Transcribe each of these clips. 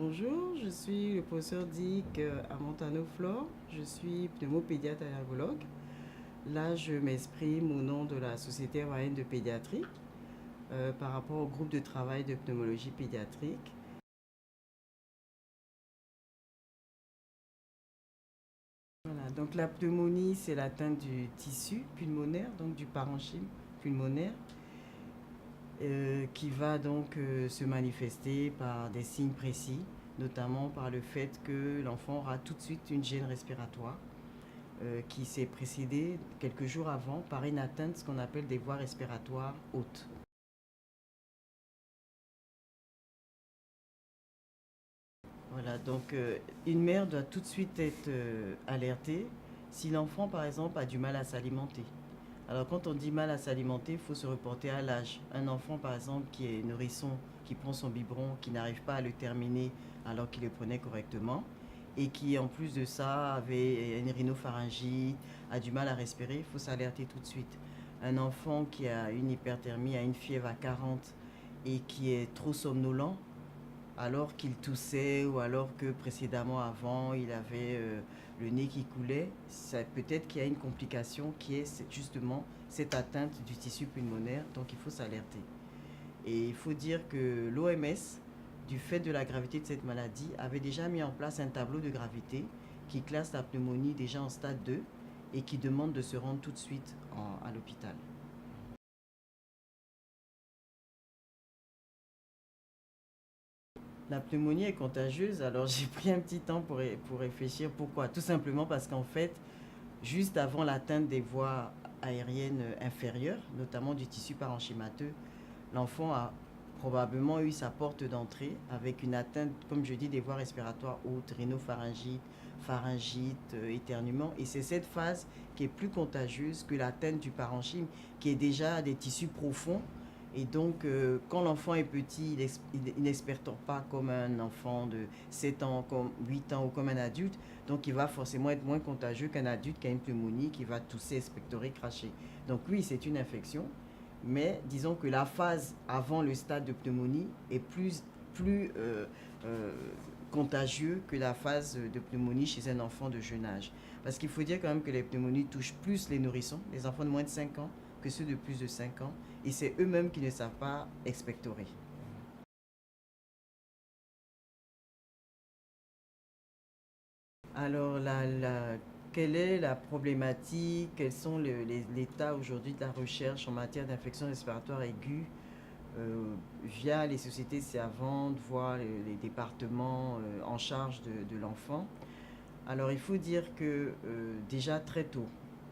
Bonjour, je suis le professeur Dick Amontano Flore. Je suis pneumopédiatre allergologue. Là, je m'exprime au nom de la Société hawaïenne de pédiatrie par rapport au groupe de travail de pneumologie pédiatrique. Voilà, donc la pneumonie, c'est l'atteinte du tissu pulmonaire, donc du parenchyme pulmonaire, qui va donc se manifester par des signes précis, notamment par le fait que l'enfant aura tout de suite une gêne respiratoire qui s'est précédée quelques jours avant par une atteinte, ce qu'on appelle des voies respiratoires hautes. Voilà, donc une mère doit tout de suite être alertée si l'enfant, par exemple, a du mal à s'alimenter. Alors quand on dit mal à s'alimenter, il faut se reporter à l'âge. Un enfant, par exemple, qui est nourrisson, qui prend son biberon, qui n'arrive pas à le terminer alors qu'il le prenait correctement, et qui, en plus de ça, avait une rhinopharyngite, a du mal à respirer, il faut s'alerter tout de suite. Un enfant qui a une hyperthermie, a une fièvre à 40 et qui est trop somnolent, alors qu'il toussait ou alors que précédemment avant il avait le nez qui coulait, peut-être qu'il y a une complication qui est justement cette atteinte du tissu pulmonaire, donc il faut s'alerter. Et il faut dire que l'OMS, du fait de la gravité de cette maladie, avait déjà mis en place un tableau de gravité qui classe la pneumonie déjà en stade 2 et qui demande de se rendre tout de suite à l'hôpital. La pneumonie est contagieuse, alors j'ai pris un petit temps pour réfléchir. Pourquoi? Tout simplement parce qu'en fait, juste avant l'atteinte des voies aériennes inférieures, notamment du tissu parenchymateux, l'enfant a probablement eu sa porte d'entrée avec une atteinte, comme je dis, des voies respiratoires hautes, rhinopharyngite, pharyngite, éternuement. Et c'est cette phase qui est plus contagieuse que l'atteinte du parenchyme, qui est déjà des tissus profonds. Et donc, quand l'enfant est petit, il n'expectoire pas comme un enfant de 7 ans, comme 8 ans ou comme un adulte. Donc, il va forcément être moins contagieux qu'un adulte qui a une pneumonie, qui va tousser, expectorer, cracher. Donc, oui, c'est une infection. Mais disons que la phase avant le stade de pneumonie est plus euh, contagieux que la phase de pneumonie chez un enfant de jeune âge. Parce qu'il faut dire quand même que les pneumonies touchent plus les nourrissons, les enfants de moins de 5 ans, que ceux de plus de 5 ans. Et c'est eux-mêmes qui ne savent pas expectorer. Alors, quelle est la problématique? Quels sont l'état aujourd'hui de la recherche en matière d'infection respiratoire aiguë via les sociétés savantes, voire les départements en charge de l'enfant? Alors, il faut dire que déjà très tôt,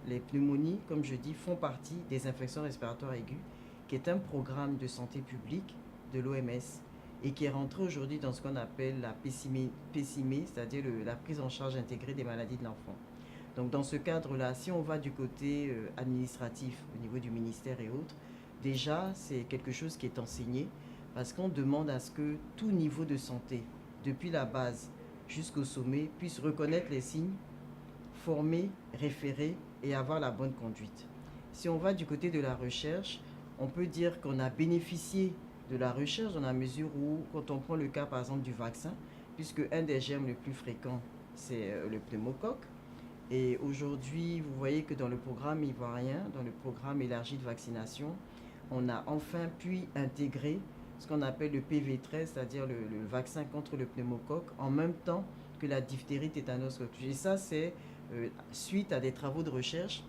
les pneumonies, comme je dis, font partie des infections respiratoires aiguës, qui est un programme de santé publique de l'OMS et qui est rentré aujourd'hui dans ce qu'on appelle la PCME, c'est-à-dire la prise en charge intégrée des maladies de l'enfant. Donc dans ce cadre-là, si on va du côté administratif, au niveau du ministère et autres, déjà c'est quelque chose qui est enseigné parce qu'on demande à ce que tout niveau de santé, depuis la base jusqu'au sommet, puisse reconnaître les signes, former, référer et avoir la bonne conduite. Si on va du côté de la recherche, on peut dire qu'on a bénéficié de la recherche dans la mesure où, quand on prend le cas par exemple du vaccin, puisque un des germes les plus fréquents, c'est le pneumocoque, et aujourd'hui, vous voyez que dans le programme ivoirien, dans le programme élargi de vaccination, on a enfin pu intégrer ce qu'on appelle le PV13, c'est-à-dire le vaccin contre le pneumocoque, en même temps que la diphtérie, tétanos, coqueluche. Et ça, c'est suite à des travaux de recherche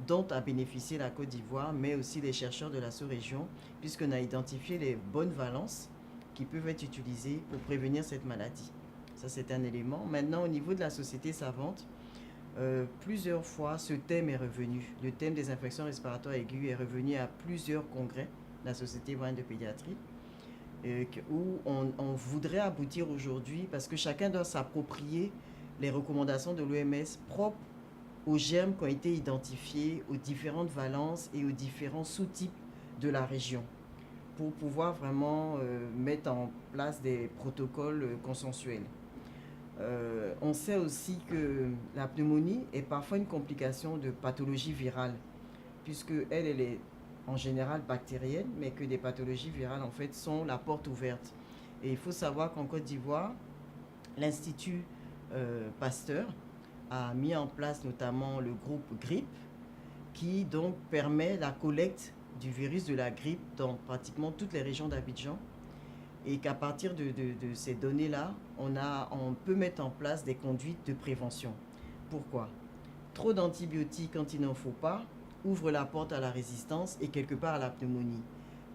dont a bénéficié la Côte d'Ivoire, mais aussi les chercheurs de la sous-région, puisqu'on a identifié les bonnes valences qui peuvent être utilisées pour prévenir cette maladie. Ça, c'est un élément. Maintenant, au niveau de la société savante, plusieurs fois, ce thème est revenu. Le thème des infections respiratoires aiguës est revenu à plusieurs congrès de la Société ivoirienne de pédiatrie, où on voudrait aboutir aujourd'hui, parce que chacun doit s'approprier les recommandations de l'OMS propres aux germes qui ont été identifiés, aux différentes valences et aux différents sous-types de la région, pour pouvoir vraiment mettre en place des protocoles consensuels. On sait aussi que la pneumonie est parfois une complication de pathologie virale, puisque elle est en général bactérienne, mais que des pathologies virales en fait sont la porte ouverte. Et il faut savoir qu'en Côte d'Ivoire, l'Institut Pasteur a mis en place notamment le groupe grippe qui donc permet la collecte du virus de la grippe dans pratiquement toutes les régions d'Abidjan et qu'à partir de ces données-là, on peut mettre en place des conduites de prévention. Pourquoi? Trop d'antibiotiques quand il n'en faut pas ouvre la porte à la résistance et quelque part à la pneumonie.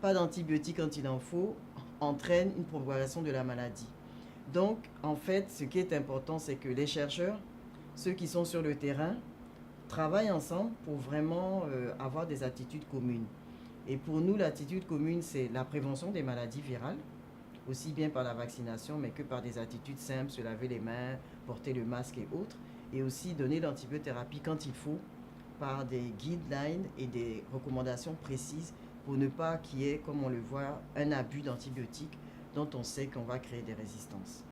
Pas d'antibiotiques quand il en faut entraîne une propagation de la maladie. Donc, en fait, ce qui est important, c'est que les chercheurs, ceux qui sont sur le terrain, travaillent ensemble pour vraiment avoir des attitudes communes. Et pour nous, l'attitude commune, c'est la prévention des maladies virales, aussi bien par la vaccination, mais que par des attitudes simples, se laver les mains, porter le masque et autres, et aussi donner l'antibiothérapie quand il faut, par des guidelines et des recommandations précises pour ne pas qu'il y ait, comme on le voit, un abus d'antibiotiques dont on sait qu'on va créer des résistances.